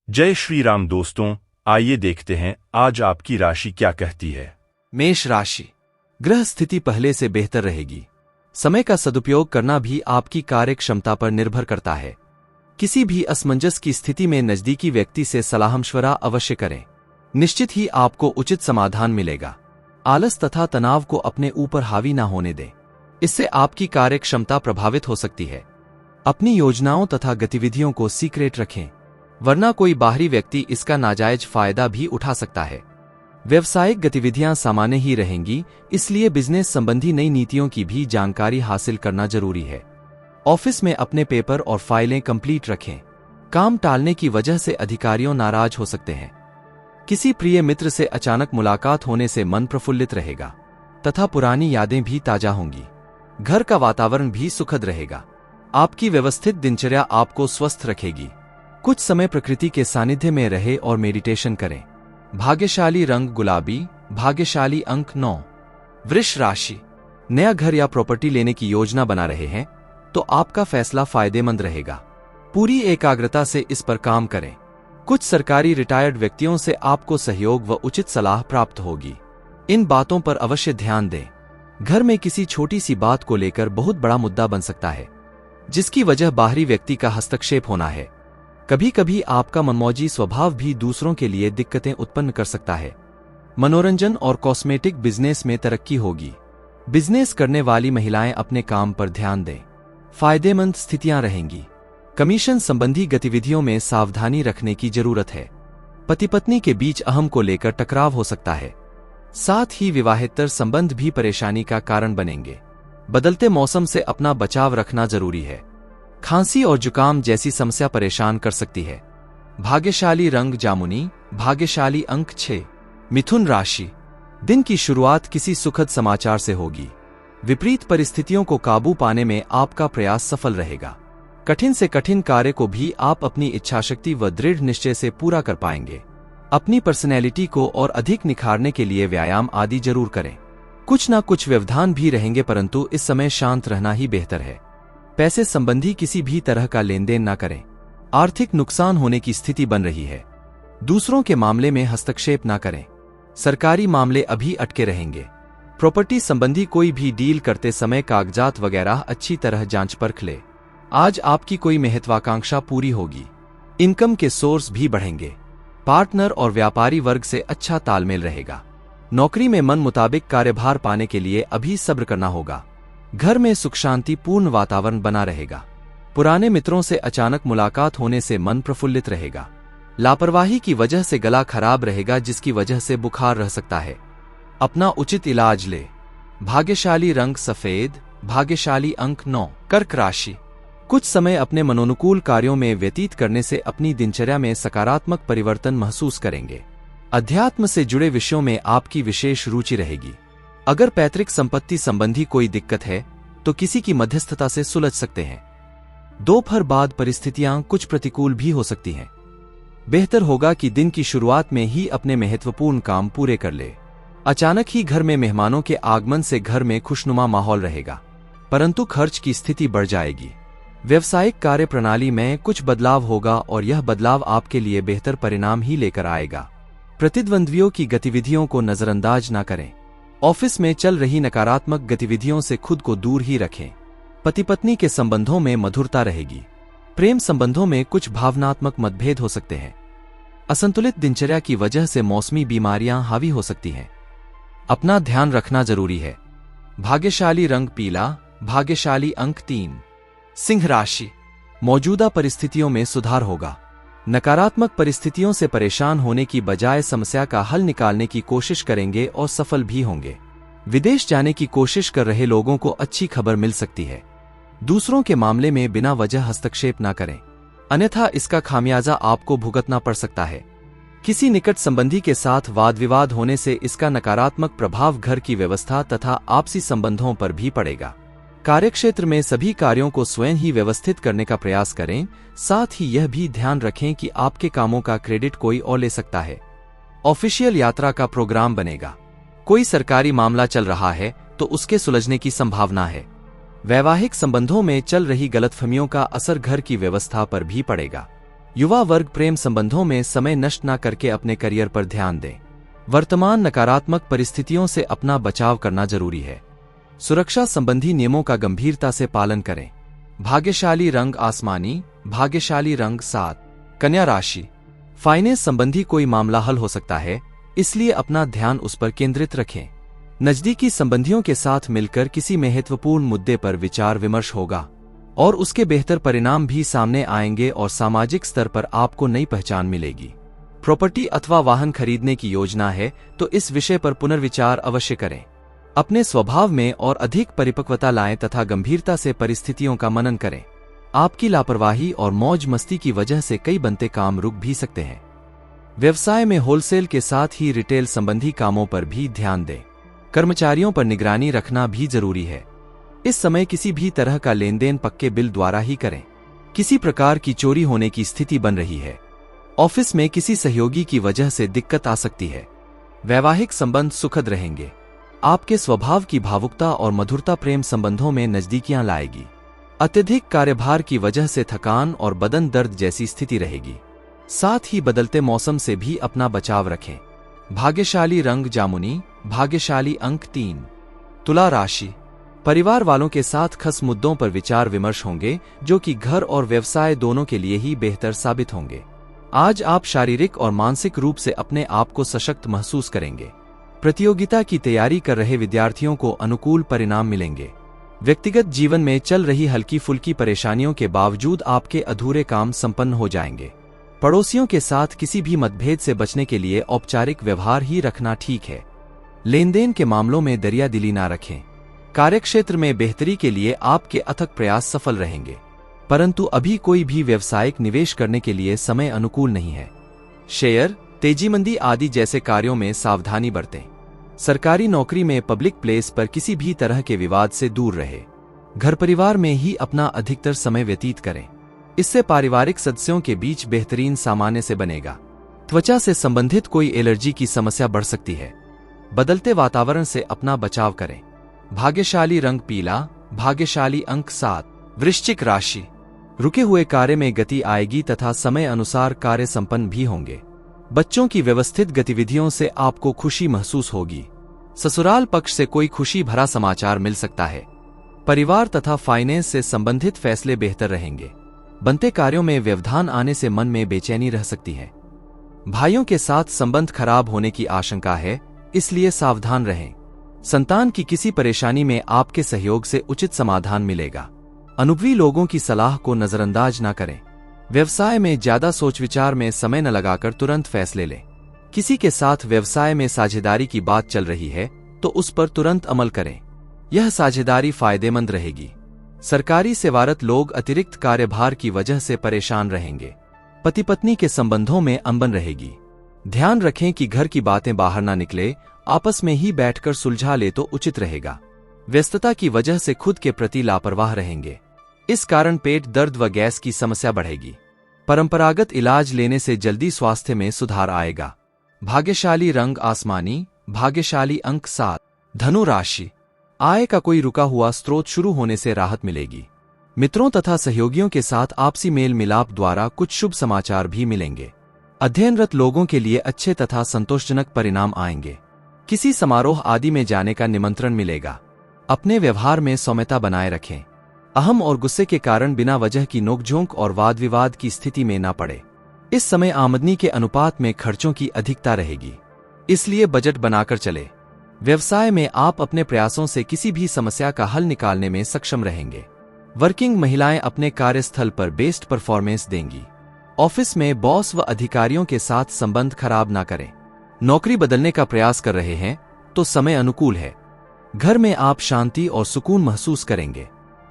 जय श्री राम दोस्तों, आइए देखते हैं आज आपकी राशि क्या कहती है। मेष राशि। ग्रह स्थिति पहले से बेहतर रहेगी। समय का सदुपयोग करना भी आपकी कार्य क्षमता पर निर्भर करता है। किसी भी असमंजस की स्थिति में नजदीकी व्यक्ति से सलाह-मशवरा अवश्य करें। निश्चित ही आपको उचित समाधान मिलेगा। आलस तथा तनाव को अपने ऊपर हावी न होने दें, इससे आपकी कार्य क्षमता प्रभावित हो सकती है। अपनी योजनाओं तथा गतिविधियों को सीक्रेट रखें, वरना कोई बाहरी व्यक्ति इसका नाजायज फायदा भी उठा सकता है। व्यवसायिक गतिविधियां सामान्य ही रहेंगी, इसलिए बिजनेस संबंधी नई नीतियों की भी जानकारी हासिल करना जरूरी है। ऑफिस में अपने पेपर और फाइलें कंप्लीट रखें। काम टालने की वजह से अधिकारियों नाराज हो सकते हैं। किसी प्रिय मित्र से अचानक मुलाकात होने से मन प्रफुल्लित रहेगा तथा पुरानी यादें भी ताजा होंगी। घर का वातावरण भी सुखद रहेगा। आपकी व्यवस्थित दिनचर्या आपको स्वस्थ रखेगी। कुछ समय प्रकृति के सानिध्य में रहे और मेडिटेशन करें। भाग्यशाली रंग गुलाबी, भाग्यशाली अंक 9। वृष राशि। नया घर या प्रॉपर्टी लेने की योजना बना रहे हैं तो आपका फैसला फायदेमंद रहेगा। पूरी एकाग्रता से इस पर काम करें। कुछ सरकारी रिटायर्ड व्यक्तियों से आपको सहयोग व उचित सलाह प्राप्त होगी। इन बातों पर अवश्य ध्यान दें। घर में किसी छोटी सी बात को लेकर बहुत बड़ा मुद्दा बन सकता है, जिसकी वजह बाहरी व्यक्ति का हस्तक्षेप होना है। कभी कभी आपका मनमौजी स्वभाव भी दूसरों के लिए दिक्कतें उत्पन्न कर सकता है। मनोरंजन और कॉस्मेटिक बिजनेस में तरक्की होगी। बिजनेस करने वाली महिलाएं अपने काम पर ध्यान दें। फायदेमंद स्थितियां रहेंगी। कमीशन संबंधी गतिविधियों में सावधानी रखने की जरूरत है। पति पत्नी के बीच अहम को लेकर टकराव हो सकता है। साथ ही विवाहेतर संबंध भी परेशानी का कारण बनेंगे। बदलते मौसम से अपना बचाव रखना जरूरी है। खांसी और जुकाम जैसी समस्या परेशान कर सकती है। भाग्यशाली रंग जामुनी, भाग्यशाली अंक 6। मिथुन राशि। दिन की शुरुआत किसी सुखद समाचार से होगी। विपरीत परिस्थितियों को काबू पाने में आपका प्रयास सफल रहेगा। कठिन से कठिन कार्य को भी आप अपनी इच्छाशक्ति व दृढ़ निश्चय से पूरा कर पाएंगे। अपनी पर्सनैलिटी को और अधिक निखारने के लिए व्यायाम आदि जरूर करें। कुछ ना कुछ व्यवधान भी रहेंगे, परंतु इस समय शांत रहना ही बेहतर है। पैसे संबंधी किसी भी तरह का लेन देन न करें। आर्थिक नुकसान होने की स्थिति बन रही है। दूसरों के मामले में हस्तक्षेप न करें। सरकारी मामले अभी अटके रहेंगे। प्रॉपर्टी संबंधी कोई भी डील करते समय कागजात वगैरह अच्छी तरह जांच परख ले। आज आपकी कोई महत्वाकांक्षा पूरी होगी। इनकम के सोर्स भी बढ़ेंगे। पार्टनर और व्यापारी वर्ग से अच्छा तालमेल रहेगा। नौकरी में मन मुताबिक कार्यभार पाने के लिए अभी सब्र करना होगा। घर में सुख शांति पूर्ण वातावरण बना रहेगा। पुराने मित्रों से अचानक मुलाकात होने से मन प्रफुल्लित रहेगा। लापरवाही की वजह से गला खराब रहेगा, जिसकी वजह से बुखार रह सकता है। अपना उचित इलाज ले। भाग्यशाली रंग सफेद, भाग्यशाली अंक 9। कर्क राशि। कुछ समय अपने मनोनुकूल कार्यों में व्यतीत करने से अपनी दिनचर्या में सकारात्मक परिवर्तन महसूस करेंगे। अध्यात्म से जुड़े विषयों में आपकी विशेष रुचि रहेगी। अगर पैतृक संपत्ति संबंधी कोई दिक्कत है तो किसी की मध्यस्थता से सुलझ सकते हैं। दोपहर बाद परिस्थितियां कुछ प्रतिकूल भी हो सकती हैं। बेहतर होगा कि दिन की शुरुआत में ही अपने महत्वपूर्ण काम पूरे कर ले। अचानक ही घर में मेहमानों के आगमन से घर में खुशनुमा माहौल रहेगा, परंतु खर्च की स्थिति बढ़ जाएगी। व्यवसायिक कार्य प्रणाली में कुछ बदलाव होगा और यह बदलाव आपके लिए बेहतर परिणाम ही लेकर आएगा। प्रतिद्वंद्वियों की गतिविधियों को नजरअंदाज न करें। ऑफिस में चल रही नकारात्मक गतिविधियों से खुद को दूर ही रखें। पति पत्नी के संबंधों में मधुरता रहेगी। प्रेम संबंधों में कुछ भावनात्मक मतभेद हो सकते हैं। असंतुलित दिनचर्या की वजह से मौसमी बीमारियां हावी हो सकती हैं। अपना ध्यान रखना जरूरी है। भाग्यशाली रंग पीला, भाग्यशाली अंक 3। सिंह राशि। मौजूदा परिस्थितियों में सुधार होगा। नकारात्मक परिस्थितियों से परेशान होने की बजाय समस्या का हल निकालने की कोशिश करेंगे और सफल भी होंगे। विदेश जाने की कोशिश कर रहे लोगों को अच्छी खबर मिल सकती है। दूसरों के मामले में बिना वजह हस्तक्षेप न करें, अन्यथा इसका खामियाजा आपको भुगतना पड़ सकता है। किसी निकट संबंधी के साथ वाद विवाद होने से इसका नकारात्मक प्रभाव घर की व्यवस्था तथा आपसी संबंधों पर भी पड़ेगा। कार्यक्षेत्र में सभी कार्यों को स्वयं ही व्यवस्थित करने का प्रयास करें। साथ ही यह भी ध्यान रखें कि आपके कामों का क्रेडिट कोई और ले सकता है। ऑफिशियल यात्रा का प्रोग्राम बनेगा। कोई सरकारी मामला चल रहा है तो उसके सुलझने की संभावना है। वैवाहिक संबंधों में चल रही गलतफहमियों का असर घर की व्यवस्था पर भी पड़ेगा। युवा वर्ग प्रेम संबंधों में समय नष्ट न करके अपने करियर पर ध्यान दें। वर्तमान नकारात्मक परिस्थितियों से अपना बचाव करना जरूरी है। सुरक्षा संबंधी नियमों का गंभीरता से पालन करें। भाग्यशाली रंग आसमानी, भाग्यशाली रंग 7। कन्या राशि, फाइनेंस संबंधी कोई मामला हल हो सकता है, इसलिए अपना ध्यान उस पर केंद्रित रखें। नजदीकी संबंधियों के साथ मिलकर किसी महत्वपूर्ण मुद्दे पर विचार विमर्श होगा और उसके बेहतर परिणाम भी सामने आएंगे और सामाजिक स्तर पर आपको नई पहचान मिलेगी। प्रॉपर्टी अथवा वाहन खरीदने की योजना है तो इस विषय पर पुनर्विचार अवश्य करें। अपने स्वभाव में और अधिक परिपक्वता लाएं तथा गंभीरता से परिस्थितियों का मनन करें। आपकी लापरवाही और मौज मस्ती की वजह से कई बनते काम रुक भी सकते हैं। व्यवसाय में होलसेल के साथ ही रिटेल संबंधी कामों पर भी ध्यान दें। कर्मचारियों पर निगरानी रखना भी जरूरी है। इस समय किसी भी तरह का लेनदेन पक्के बिल द्वारा ही करें। किसी प्रकार की चोरी होने की स्थिति बन रही है। ऑफिस में किसी सहयोगी की वजह से दिक्कत आ सकती है। वैवाहिक संबंध सुखद रहेंगे। आपके स्वभाव की भावुकता और मधुरता प्रेम संबंधों में नजदीकियां लाएगी। अत्यधिक कार्यभार की वजह से थकान और बदन दर्द जैसी स्थिति रहेगी। साथ ही बदलते मौसम से भी अपना बचाव रखें। भाग्यशाली रंग जामुनी, भाग्यशाली अंक 3। तुला राशि, परिवार वालों के साथ खास मुद्दों पर विचार विमर्श होंगे जो कि घर और व्यवसाय दोनों के लिए ही बेहतर साबित होंगे। आज आप शारीरिक और मानसिक रूप से अपने आप को सशक्त महसूस करेंगे। प्रतियोगिता की तैयारी कर रहे विद्यार्थियों को अनुकूल परिणाम मिलेंगे। व्यक्तिगत जीवन में चल रही हल्की फुल्की परेशानियों के बावजूद आपके अधूरे काम संपन्न हो जाएंगे। पड़ोसियों के साथ किसी भी मतभेद से बचने के लिए औपचारिक व्यवहार ही रखना ठीक है। लेनदेन के मामलों में दरियादिली ना रखें। कार्यक्षेत्र में बेहतरी के लिए आपके अथक प्रयास सफल रहेंगे, परंतु अभी कोई भी व्यावसायिक निवेश करने के लिए समय अनुकूल नहीं है। शेयर, तेजीमंदी आदि जैसे कार्यों में सावधानी बरतें। सरकारी नौकरी में पब्लिक प्लेस पर किसी भी तरह के विवाद से दूर रहे। घर परिवार में ही अपना अधिकतर समय व्यतीत करें। इससे पारिवारिक सदस्यों के बीच बेहतरीन सामान्य से बनेगा। त्वचा से संबंधित कोई एलर्जी की समस्या बढ़ सकती है। बदलते वातावरण से अपना बचाव करें। भाग्यशाली रंग पीला, भाग्यशाली अंक 7। वृश्चिक राशि, रुके हुए कार्य में गति आएगी तथा समय अनुसार कार्य संपन्न भी होंगे। बच्चों की व्यवस्थित गतिविधियों से आपको खुशी महसूस होगी। ससुराल पक्ष से कोई खुशी भरा समाचार मिल सकता है। परिवार तथा फाइनेंस से संबंधित फैसले बेहतर रहेंगे। बनते कार्यों में व्यवधान आने से मन में बेचैनी रह सकती है। भाइयों के साथ संबंध खराब होने की आशंका है, इसलिए सावधान रहें। संतान की किसी परेशानी में आपके सहयोग से उचित समाधान मिलेगा। अनुभवी लोगों की सलाह को नजरअंदाज न करें। व्यवसाय में ज्यादा सोच विचार में समय न लगाकर तुरंत फैसले लें। किसी के साथ व्यवसाय में साझेदारी की बात चल रही है तो उस पर तुरंत अमल करें। यह साझेदारी फायदेमंद रहेगी। सरकारी सेवारत लोग अतिरिक्त कार्यभार की वजह से परेशान रहेंगे। पति पत्नी के संबंधों में अनबन रहेगी। ध्यान रखें कि घर की बातें बाहर ना निकले, आपस में ही बैठकर सुलझा ले तो उचित रहेगा। व्यस्तता की वजह से खुद के प्रति लापरवाह रहेंगे। इस कारण पेट दर्द व गैस की समस्या बढ़ेगी। परंपरागत इलाज लेने से जल्दी स्वास्थ्य में सुधार आएगा। भाग्यशाली रंग आसमानी, भाग्यशाली अंक 7। धनु राशि, आय का कोई रुका हुआ स्रोत शुरू होने से राहत मिलेगी। मित्रों तथा सहयोगियों के साथ आपसी मेल मिलाप द्वारा कुछ शुभ समाचार भी मिलेंगे। अध्ययनरत लोगों के लिए अच्छे तथा संतोषजनक परिणाम आएंगे। किसी समारोह आदि में जाने का निमंत्रण मिलेगा। अपने व्यवहार में सौम्यता बनाए रखें। अहम और गुस्से के कारण बिना वजह की नोकझोंक और वाद विवाद की स्थिति में न पड़े। इस समय आमदनी के अनुपात में खर्चों की अधिकता रहेगी, इसलिए बजट बनाकर चले। व्यवसाय में आप अपने प्रयासों से किसी भी समस्या का हल निकालने में सक्षम रहेंगे। वर्किंग महिलाएं अपने कार्यस्थल पर बेस्ट परफॉर्मेंस देंगी। ऑफिस में बॉस व अधिकारियों के साथ संबंध खराब ना करें। नौकरी बदलने का प्रयास कर रहे हैं तो समय अनुकूल है। घर में आप शांति और सुकून महसूस करेंगे।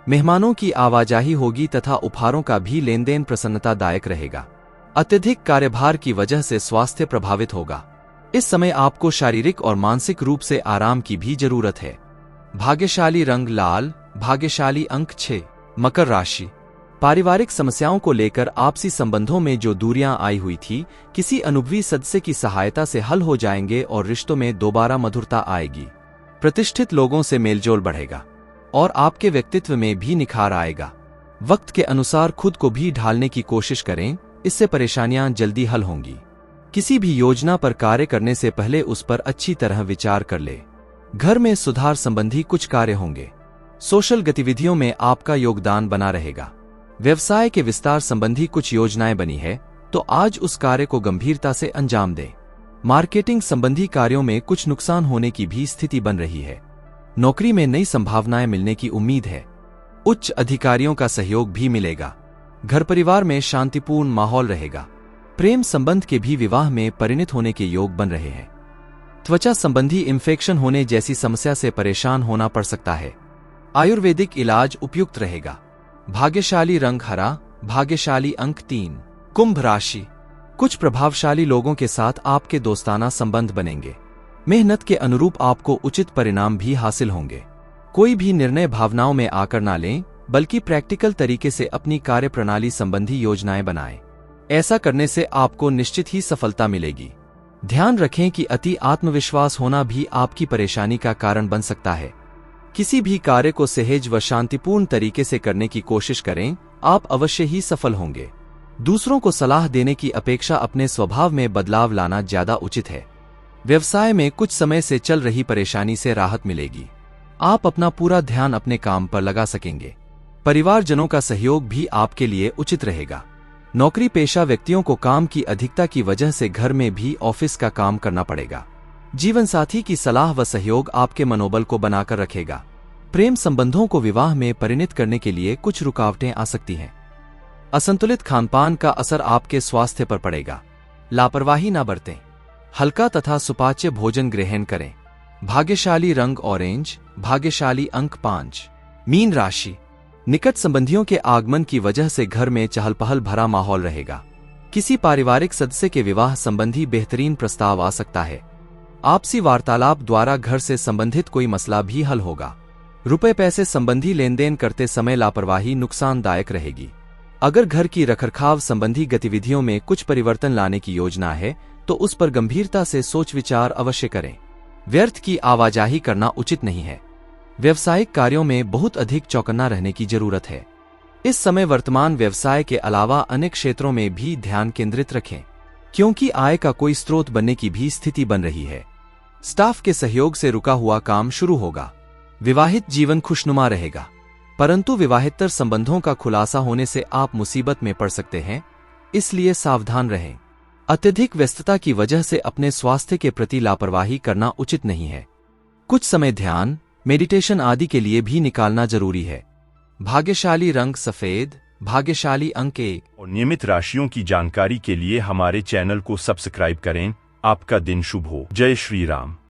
मेहमानों की आवाजाही होगी तथा उपहारों का भी लेनदेन प्रसन्नतादायक रहेगा। अत्यधिक कार्यभार की वजह से स्वास्थ्य प्रभावित होगा। इस समय आपको शारीरिक और मानसिक रूप से आराम की भी जरूरत है। भाग्यशाली रंग लाल, भाग्यशाली अंक 6। मकर राशि, पारिवारिक समस्याओं को लेकर आपसी संबंधों में जो दूरियां आई हुई थी, किसी अनुभवी सदस्य की सहायता से हल हो जाएंगे और रिश्तों में दोबारा मधुरता आएगी। प्रतिष्ठित लोगों से मेलजोल बढ़ेगा और आपके व्यक्तित्व में भी निखार आएगा। वक्त के अनुसार खुद को भी ढालने की कोशिश करें, इससे परेशानियां जल्दी हल होंगी। किसी भी योजना पर कार्य करने से पहले उस पर अच्छी तरह विचार कर ले। घर में सुधार संबंधी कुछ कार्य होंगे। सोशल गतिविधियों में आपका योगदान बना रहेगा। व्यवसाय के विस्तार संबंधी कुछ योजनाएं बनी है तो आज उस कार्य को गंभीरता से अंजाम दें। मार्केटिंग संबंधी कार्यों में कुछ नुकसान होने की भी स्थिति बन रही है। नौकरी में नई संभावनाएं मिलने की उम्मीद है। उच्च अधिकारियों का सहयोग भी मिलेगा। घर परिवार में शांतिपूर्ण माहौल रहेगा। प्रेम संबंध के भी विवाह में परिणत होने के योग बन रहे हैं। त्वचा संबंधी इन्फेक्शन होने जैसी समस्या से परेशान होना पड़ सकता है। आयुर्वेदिक इलाज उपयुक्त रहेगा। भाग्यशाली रंग हरा, भाग्यशाली अंक 3। कुंभ राशि। कुछ प्रभावशाली लोगों के साथ आपके दोस्ताना संबंध बनेंगे। मेहनत के अनुरूप आपको उचित परिणाम भी हासिल होंगे। कोई भी निर्णय भावनाओं में आकर ना लें, बल्कि प्रैक्टिकल तरीके से अपनी कार्यप्रणाली संबंधी योजनाएं बनाएं। ऐसा करने से आपको निश्चित ही सफलता मिलेगी। ध्यान रखें कि अति आत्मविश्वास होना भी आपकी परेशानी का कारण बन सकता है। किसी भी कार्य को सहज व शांतिपूर्ण तरीके से करने की कोशिश करें, आप अवश्य ही सफल होंगे। दूसरों को सलाह देने की अपेक्षा अपने स्वभाव में बदलाव लाना ज्यादा उचित है। व्यवसाय में कुछ समय से चल रही परेशानी से राहत मिलेगी। आप अपना पूरा ध्यान अपने काम पर लगा सकेंगे। परिवारजनों का सहयोग भी आपके लिए उचित रहेगा। नौकरी पेशा व्यक्तियों को काम की अधिकता की वजह से घर में भी ऑफिस का काम करना पड़ेगा। जीवन साथी की सलाह व सहयोग आपके मनोबल को बनाकर रखेगा। प्रेम संबंधों को विवाह में परिणत करने के लिए कुछ रुकावटें आ सकती हैं। असंतुलित खानपान का असर आपके स्वास्थ्य पर पड़ेगा। लापरवाही न बरतें। हल्का तथा सुपाच्य भोजन ग्रहण करें। भाग्यशाली रंग ऑरेंज, भाग्यशाली अंक 5। मीन राशि। निकट संबंधियों के आगमन की वजह से घर में चहल पहल भरा माहौल रहेगा। किसी पारिवारिक सदस्य के विवाह संबंधी बेहतरीन प्रस्ताव आ सकता है। आपसी वार्तालाप द्वारा घर से संबंधित कोई मसला भी हल होगा। रुपए पैसे संबंधी लेन देन करते समय लापरवाही नुकसानदायक रहेगी। अगर घर की रखरखाव संबंधी गतिविधियों में कुछ परिवर्तन लाने की योजना है तो उस पर गंभीरता से सोच विचार अवश्य करें। व्यर्थ की आवाजाही करना उचित नहीं है। व्यवसायिक कार्यों में बहुत अधिक चौकन्ना रहने की जरूरत है। इस समय वर्तमान व्यवसाय के अलावा अन्य क्षेत्रों में भी ध्यान केंद्रित रखें, क्योंकि आय का कोई स्रोत बनने की भी स्थिति बन रही है। स्टाफ के सहयोग से रुका हुआ काम शुरू होगा। विवाहित जीवन खुशनुमा रहेगा, परंतु विवाहेतर संबंधों का खुलासा होने से आप मुसीबत में पड़ सकते हैं, इसलिए सावधान रहें। अत्यधिक व्यस्तता की वजह से अपने स्वास्थ्य के प्रति लापरवाही करना उचित नहीं है। कुछ समय ध्यान, मेडिटेशन आदि के लिए भी निकालना जरूरी है। भाग्यशाली रंग सफेद, भाग्यशाली अंक 1। और नियमित राशियों की जानकारी के लिए हमारे चैनल को सब्सक्राइब करें। आपका दिन शुभ हो। जय श्री राम।